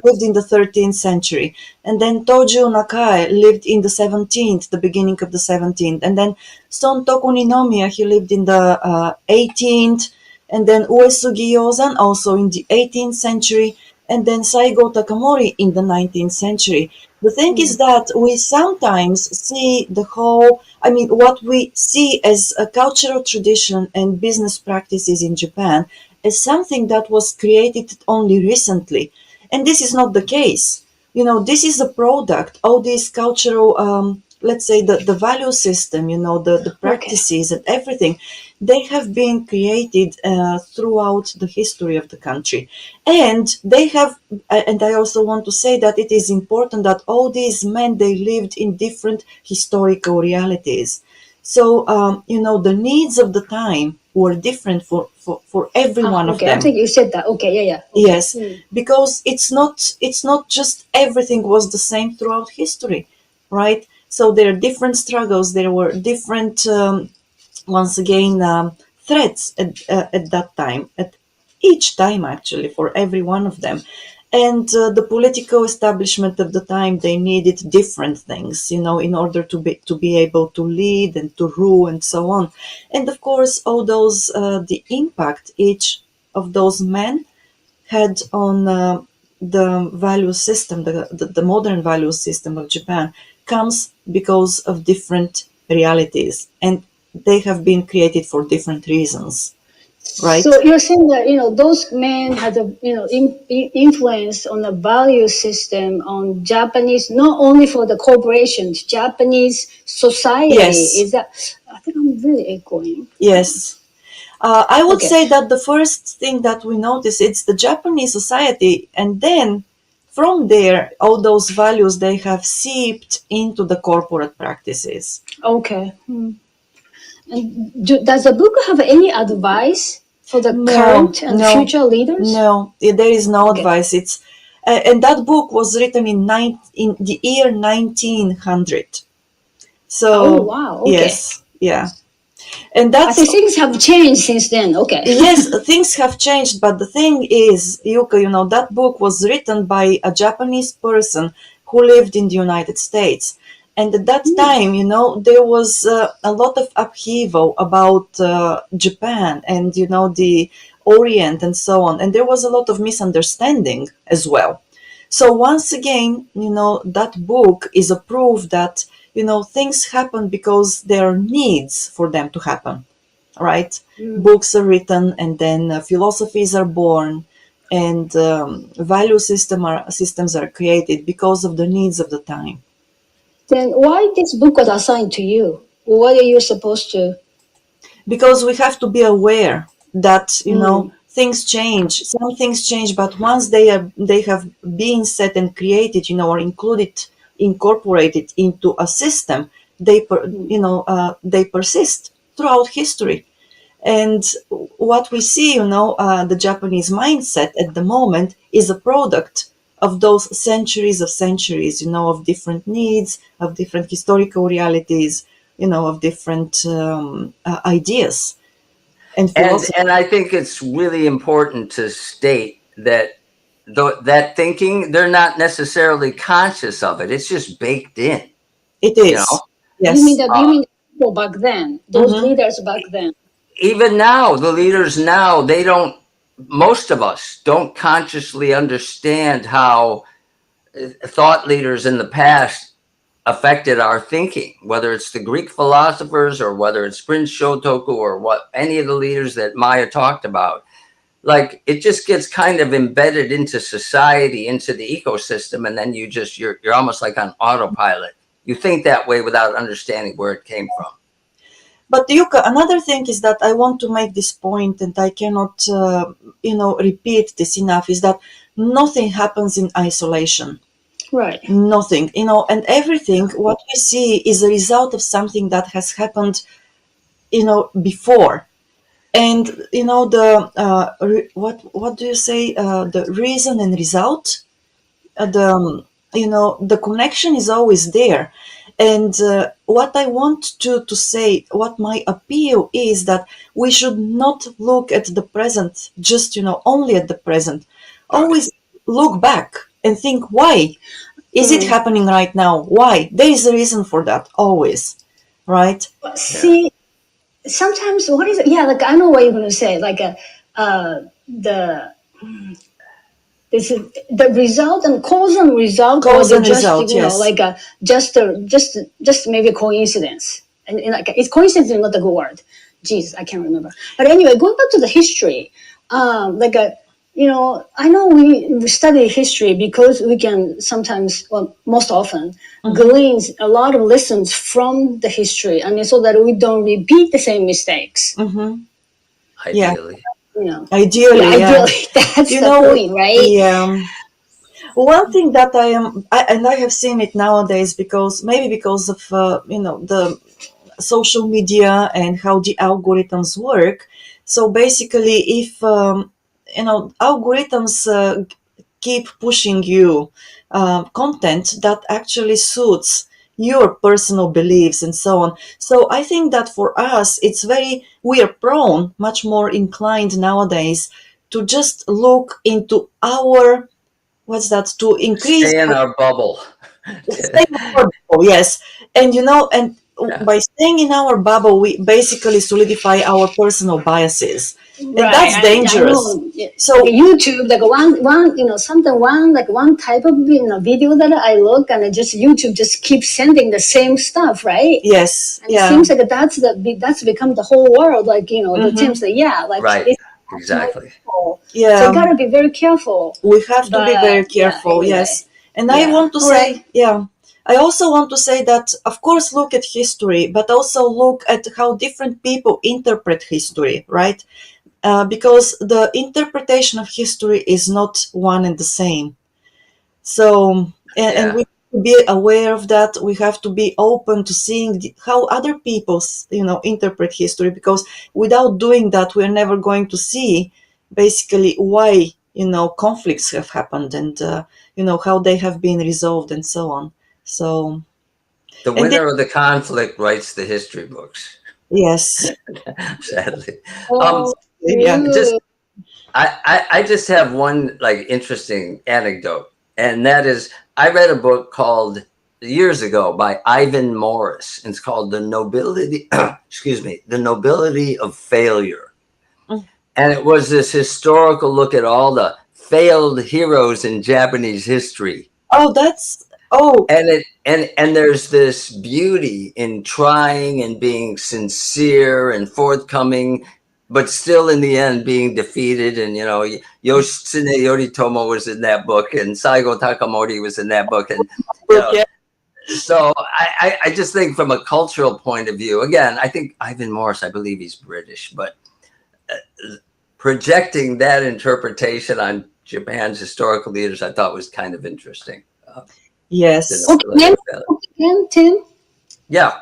lived in the 13th century, and then Tojo Nakai lived in the 17th, the beginning of the 17th, and then Son Tokunomiya, he lived in the 18th, and then Uesugi Yozan also in the 18th century, and then Saigo Takamori in the 19th century. The thing is that we sometimes see what we see as a cultural tradition and business practices in Japan as something that was created only recently. And this is not the case. This is a product, all these cultural, let's say the value system, the practices and everything, they have been created throughout the history of the country. And they have, and I also want to say that it is important that all these men, they lived in different historical realities. So, the needs of the time were different for every one of Okay, them. I think you said that. Okay, yeah. Okay. Yes, because it's not just everything was the same throughout history, right? So there are different struggles. There were different, once again, threats at that time, at each time actually, for every one of them. And the political establishment of the time, they needed different things, in order to be able to lead and to rule and so on. And of course, all those the impact each of those men had on the value system, the modern value system of Japan, comes because of different realities, and they have been created for different reasons, right? So you're saying that those men had a influence on the value system on Japanese, not only for the corporations, Japanese society. Yes, Is that? I think I'm really echoing. yes. I would Okay. say that the first thing that we notice, it's the Japanese society, and then from there, all those values, they have seeped into the corporate practices. Okay. And does the book have any advice for the No, current and no, future leaders? no. There is no Okay. advice. It's and that book was written in the year 1900. Oh So wow. Okay. yes, yeah, and I that's think things have changed since then. Okay. yes, things have changed, but the thing is, Yuka, that book was written by a Japanese person who lived in the United States. And at that time, there was a lot of upheaval about Japan and, the Orient and so on. And there was a lot of misunderstanding as well. So once again, that book is a proof that, things happen because there are needs for them to happen, right? Books are written, and then philosophies are born, and systems are created because of the needs of the time. Then why this book was assigned to you? What are you supposed to? Because we have to be aware that Mm, things change, some things change, but once they have been set and created, or incorporated into a system, they persist throughout history. And what we see, the Japanese mindset at the moment is a product of those centuries, of different needs, of different historical realities, of different ideas and philosophy. And I think it's really important to state that that thinking, they're not necessarily conscious of it. It's just baked in, It you know. is. you mean Yes. that? You mean the people back then? Those Mm-hmm. leaders back then? Even now, the leaders now, they don't, most of us don't consciously understand how thought leaders in the past affected our thinking, whether it's the Greek philosophers or whether it's Prince Shotoku or what any of the leaders that Maya talked about. Like, it just gets kind of embedded into society, into the ecosystem, and then you're almost like on autopilot. You think that way without understanding where it came from. But Yuka, another thing is that I want to make this point, and I cannot, repeat this enough, is that nothing happens in isolation. Right. Nothing, and everything what we see is a result of something that has happened, before. And what do you say? The reason and result, the connection is always there. And what I want to say, what my appeal is, that we should not look at the present, just only at the present. Right. Always look back and think, why is it Mm. happening right now? Why? There is a reason for that, always, right? Yeah. See, sometimes what is it? Yeah, like I know what you're gonna say. Like the this is the result and cause and result, or Cause they and just result, yes. like just maybe coincidence. And like it's coincidence is not a good word. Jesus, I can't remember. But anyway, going back to the history, like a I know we study history because we can sometimes, well, most often, glean a lot of lessons from the history, and so that we don't repeat the same mistakes. Mm-hmm. Yeah, Ideally. You know, yeah, ideally, yeah. ideally, that's You the know, point, right? yeah. One thing that and I have seen it nowadays, because maybe because of the social media and how the algorithms work. So basically, if algorithms keep pushing you content that actually suits your personal beliefs and so on. So I think that for us, we are prone, much more inclined nowadays, to just look into our what's that, to increase Stay in our bubble. stay in our bubble, yes. And and Yeah. by staying in our bubble, we basically solidify our personal biases, and Right, that's I dangerous. know. So Like YouTube, like one, something one type of video that I look and I just YouTube just keeps sending the same stuff, right? yes, And it yeah, seems like that's become the whole world. Like the teams that like Right. it's Exactly. so yeah. you gotta be very careful. We have to be very But yeah, careful, anyway, yes. And I yeah. want to All right. say, yeah, I also want to say that, of course, look at history, but also look at how different people interpret history, right? Because the interpretation of history is not one and the same. So, and Yeah. we have to be aware of that. We have to be open to seeing how other people, interpret history, because without doing that, we're never going to see basically why, conflicts have happened, and, how they have been resolved and so on. So, The and then, winner of the conflict writes the history books. yes, Sadly. Oh, yeah. Just true. I just have one like interesting anecdote, and that is I read a book called years ago by Ivan Morris. It's called The Nobility excuse me, The Nobility of Failure. Mm. And it was this historical look at all the failed heroes in Japanese history. Oh, oh, And there's this beauty in trying and being sincere and forthcoming, but still in the end being defeated. And Yoshitsune Yoritomo was in that book, and Saigo Takamori was in that book, and you know yeah. so I just think from a cultural point of view, again, I think Ivan Morris, I believe he's British, but projecting that interpretation on Japan's historical leaders, I thought was kind of interesting. The Yes. Okay, nobility name of failure. the book again, Tim. Yeah,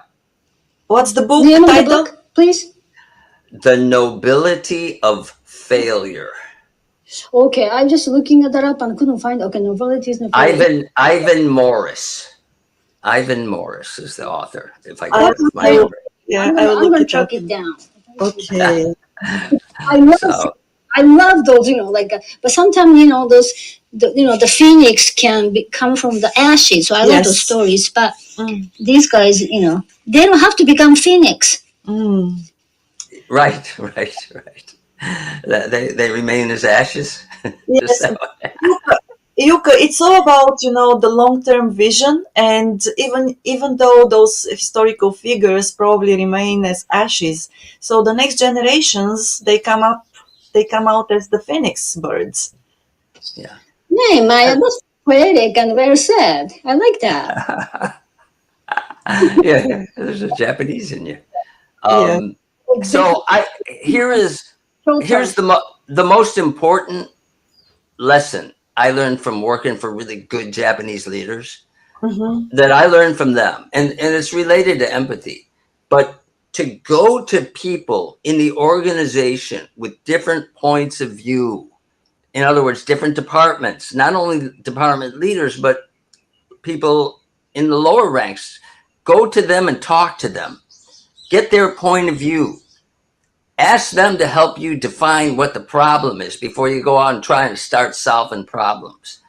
What's the book Name of the title? book, please. The Nobility of Failure. Okay, I'm just looking at that up and I couldn't find. Okay, novelities and failure. Ivan Morris. Ivan Morris is the author. If I I, get my I will, memory. yeah, I will I'm look gonna it up. track it down. Okay. I love So I love those, but sometimes the phoenix come from the ashes. So I love those Yes. stories. But Mm, these guys, they don't have to become phoenix. mm. right. They remain as ashes. Just Yes. that way. Yuka, it's all about, the long-term vision, and even though those historical figures probably remain as ashes, so the next generations, they come out as the phoenix birds. Yeah. Man, Maya, that's poetic and very sad. I like that. Yeah. There's a Japanese in you. Yeah. So here's Showtime. the most important lesson I learned from working for really good Japanese leaders Mm-hmm. that I learned from them, and it's related to empathy. But to go to people in the organization with different points of view, in other words, different departments, not only department leaders, but people in the lower ranks, go to them and talk to them, get their point of view. Ask them to help you define what the problem is before you go out and try and start solving problems.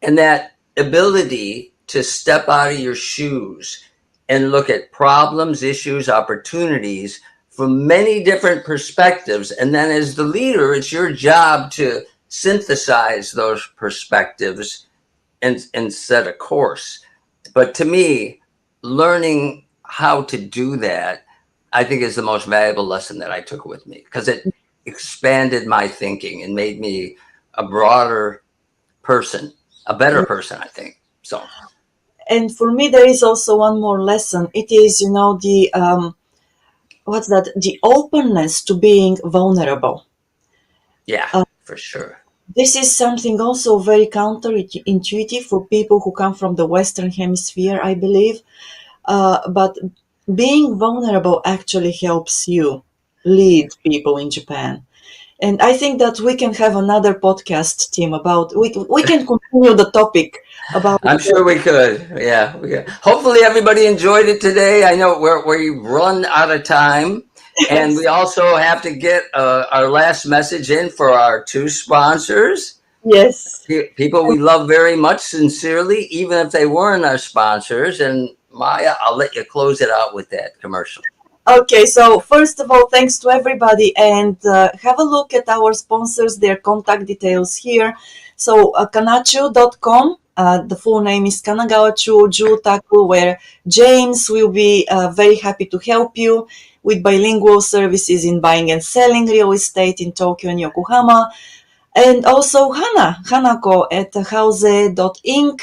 And that ability to step out of your shoes and look at problems, issues, opportunities from many different perspectives. And then as the leader, it's your job to synthesize those perspectives and set a course. But to me, learning how to do that, I think is the most valuable lesson that I took with me, because it expanded my thinking and made me a broader person, a better person, I think. So, And for me, there is also one more lesson. It is, the what's that? The openness to being vulnerable. yeah, Uh, for sure. this is something also very counterintuitive for people who come from the Western Hemisphere, I believe. But being vulnerable actually helps you lead people in Japan. And I think that we can have another podcast, Tim, about we can continue the topic about. I'm sure we could. Yeah, we could. Hopefully, everybody enjoyed it today. I know we run out of time, and we also have to get our last message in for our two sponsors. Yes. People we love very much, sincerely, even if they weren't our sponsors. And Maya, I'll let you close it out with that commercial. Okay, so first of all, thanks to everybody, and have a look at our sponsors, their contact details here. So, kanachu.com, the full name is Kanagawa Chuo Jutaku, where James will be very happy to help you with bilingual services in buying and selling real estate in Tokyo and Yokohama. And also Hanako at Houze.inc.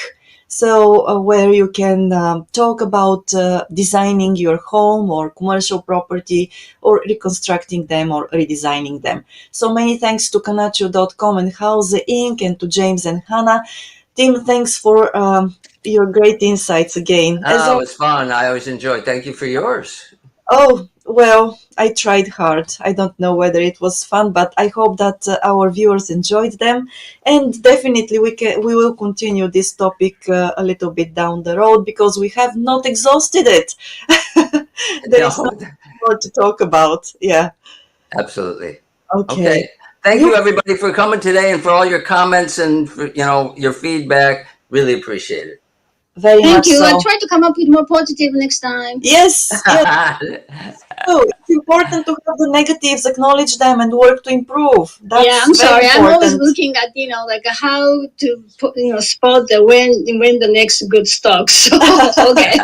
So where you can talk about designing your home or commercial property or reconstructing them or redesigning them. So many thanks to Kanachu.com and Houze Inc. and to James and Hannah. Tim, thanks for your great insights again. As Oh, it was fun. I always enjoy. Thank you for yours. Oh, well, I tried hard. I don't know whether it was fun, but I hope that our viewers enjoyed them. And definitely we will continue this topic a little bit down the road because we have not exhausted it. There is No, not more to talk about. Yeah. absolutely. Okay. Okay. Thank You you, everybody, for coming today and for all your comments and for, your feedback. Really appreciate it. very Thank much you. I'll so. try to come up with more positive next time. Yes, yes. So it's important to have the negatives, acknowledge them, and work to improve. Yeah, That's I'm very sorry. I'm always important. looking at like how to put, spot the when the next good stock. So okay,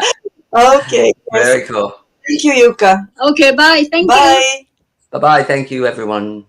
Okay. Yes. Very cool. Thank you, Yuka. okay, bye. Thank you. Bye. Bye bye. Thank you, everyone.